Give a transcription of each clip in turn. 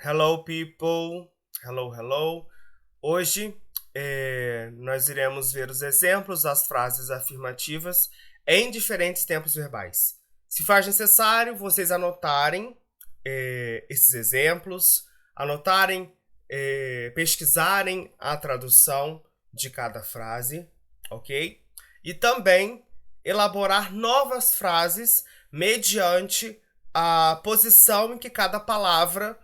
Hello, people. Hello, hello. Hoje nós iremos ver os exemplos das frases afirmativas em diferentes tempos verbais. Se faz necessário, vocês anotarem esses exemplos, anotarem, pesquisarem a tradução de cada frase, ok? E também elaborar novas frases mediante a posição em que cada palavra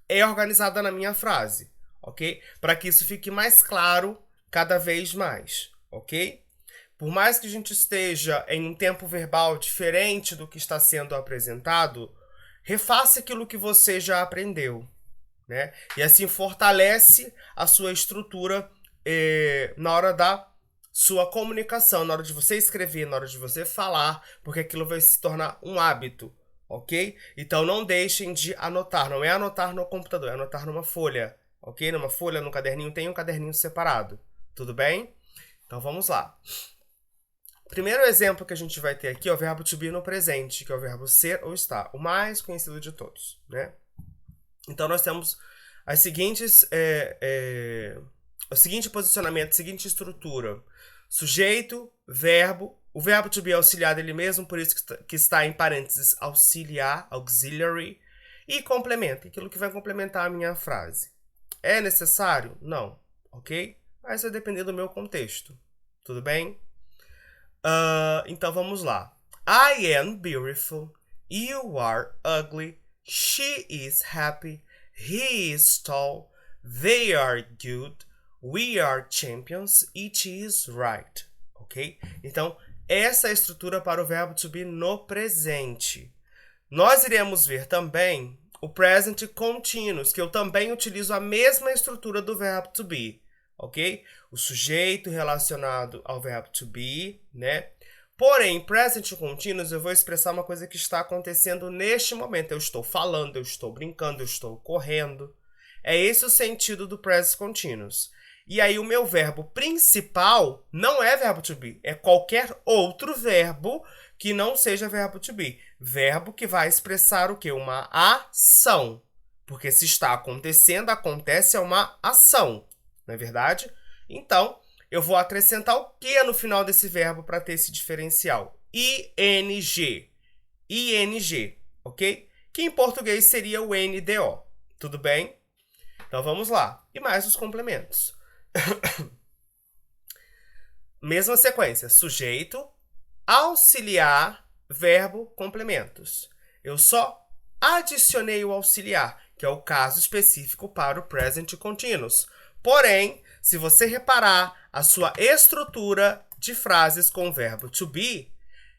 é organizada na minha frase, ok? Para que isso fique mais claro cada vez mais, ok? Por mais que a gente esteja em um tempo verbal diferente do que está sendo apresentado, refaça aquilo que você já aprendeu, né? E assim fortalece a sua estrutura na hora da sua comunicação, na hora de você escrever, na hora de você falar, porque aquilo vai se tornar um hábito, ok? Então não deixem de anotar, não é anotar no computador, é anotar numa folha, ok? Numa folha, no caderninho, tem um caderninho separado, tudo bem? Então vamos lá. O primeiro exemplo que a gente vai ter aqui é o verbo to be no presente, que é o verbo ser ou estar, o mais conhecido de todos, né? Então nós temos as seguintes, o seguinte posicionamento, a seguinte estrutura: sujeito, verbo, o verbo to be é auxiliar dele mesmo, por isso que está em parênteses auxiliar, auxiliary, e complemento, aquilo que vai complementar a minha frase. É necessário? Não, ok? Mas vai depender do meu contexto, tudo bem? Então vamos lá. I am beautiful, you are ugly, she is happy, he is tall, they are good, we are champions, it is right. Ok? Então, essa é a estrutura para o verbo to be no presente. Nós iremos ver também o present continuous, que eu também utilizo a mesma estrutura do verbo to be, ok? O sujeito relacionado ao verbo to be, né? Porém, present continuous, eu vou expressar uma coisa que está acontecendo neste momento. Eu estou falando, eu estou brincando, eu estou correndo. É esse o sentido do present continuous. E aí o meu verbo principal não é verbo to be, é qualquer outro verbo que não seja verbo to be. Verbo que vai expressar o quê? Uma ação. Porque se está acontecendo, acontece é uma ação, não é verdade? Então, eu vou acrescentar o que no final desse verbo para ter esse diferencial? ing. ing, ok? Que em português seria o NDO. Tudo bem? Então vamos lá. E mais os complementos. Mesma sequência. Sujeito, auxiliar, verbo, complementos. Eu só adicionei o auxiliar, que é o caso específico para o present continuous. Porém, se você reparar a sua estrutura de frases com o verbo to be,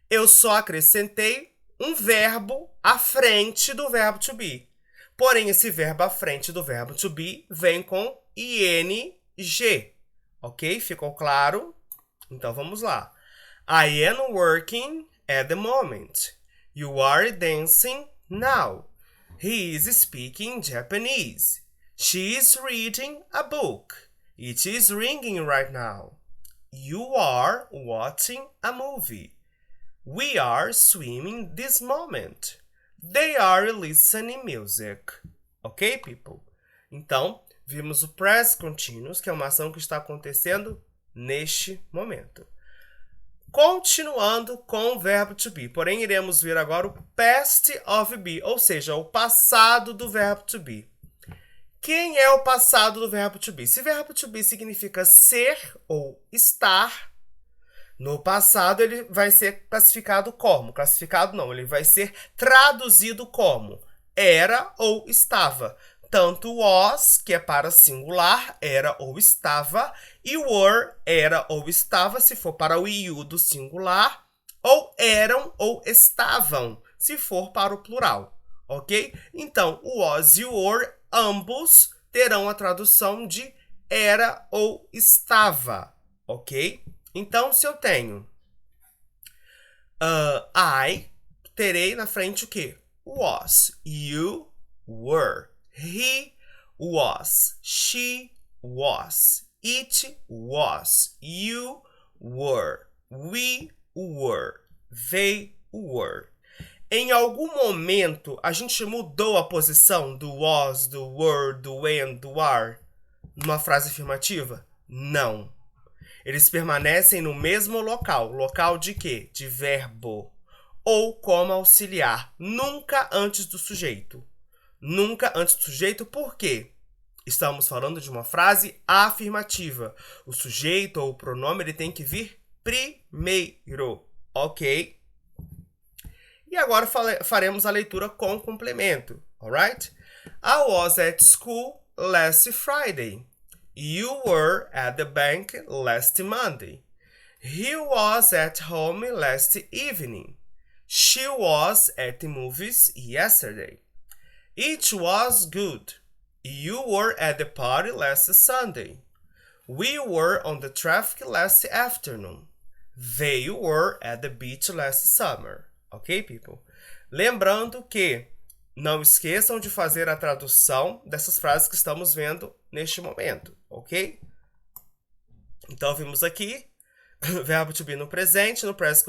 eu só acrescentei um verbo à frente do verbo to be. Porém, esse verbo à frente do verbo to be vem com ing. Ok? Ficou claro? Então vamos lá. I am working at the moment. You are dancing now. He is speaking Japanese. She is reading a book. It is ringing right now. You are watching a movie. We are swimming this moment. They are listening music. Ok, people? Então, vimos o present continuous, que é uma ação que está acontecendo neste momento. Continuando com o verbo to be. Porém, iremos ver agora o past of be, ou seja, o passado do verbo to be. Quem é o passado do verbo to be? Se verbo to be significa ser ou estar, no passado ele vai ser classificado como? Classificado não, ele vai ser traduzido como era ou estava. Tanto was, que é para singular, era ou estava, e were, era ou estava, se for para o you do singular, ou eram ou estavam, se for para o plural, ok? Então, o was e o were, ambos terão a tradução de era ou estava, ok? Então, se eu tenho I, terei na frente o quê? Was, you were. He was, she was, it was, you were, we were, they were. Em algum momento, a gente mudou a posição do was, do were, do when, do are numa frase afirmativa? Não. Eles permanecem no mesmo local. Local de quê? De verbo. Ou como auxiliar. Nunca antes do sujeito. Nunca antes do sujeito, por quê? Estamos falando de uma frase afirmativa. O sujeito ou o pronome ele tem que vir primeiro, ok? E agora faremos a leitura com complemento, alright? I was at school last Friday. You were at the bank last Monday. He was at home last evening. She was at the movies yesterday. It was good. You were at the party last Sunday. We were on the traffic last afternoon. They were at the beach last summer. Ok, people? Lembrando que não esqueçam de fazer a tradução dessas frases que estamos vendo neste momento, ok? Então, vimos aqui verbo to be no presente, no present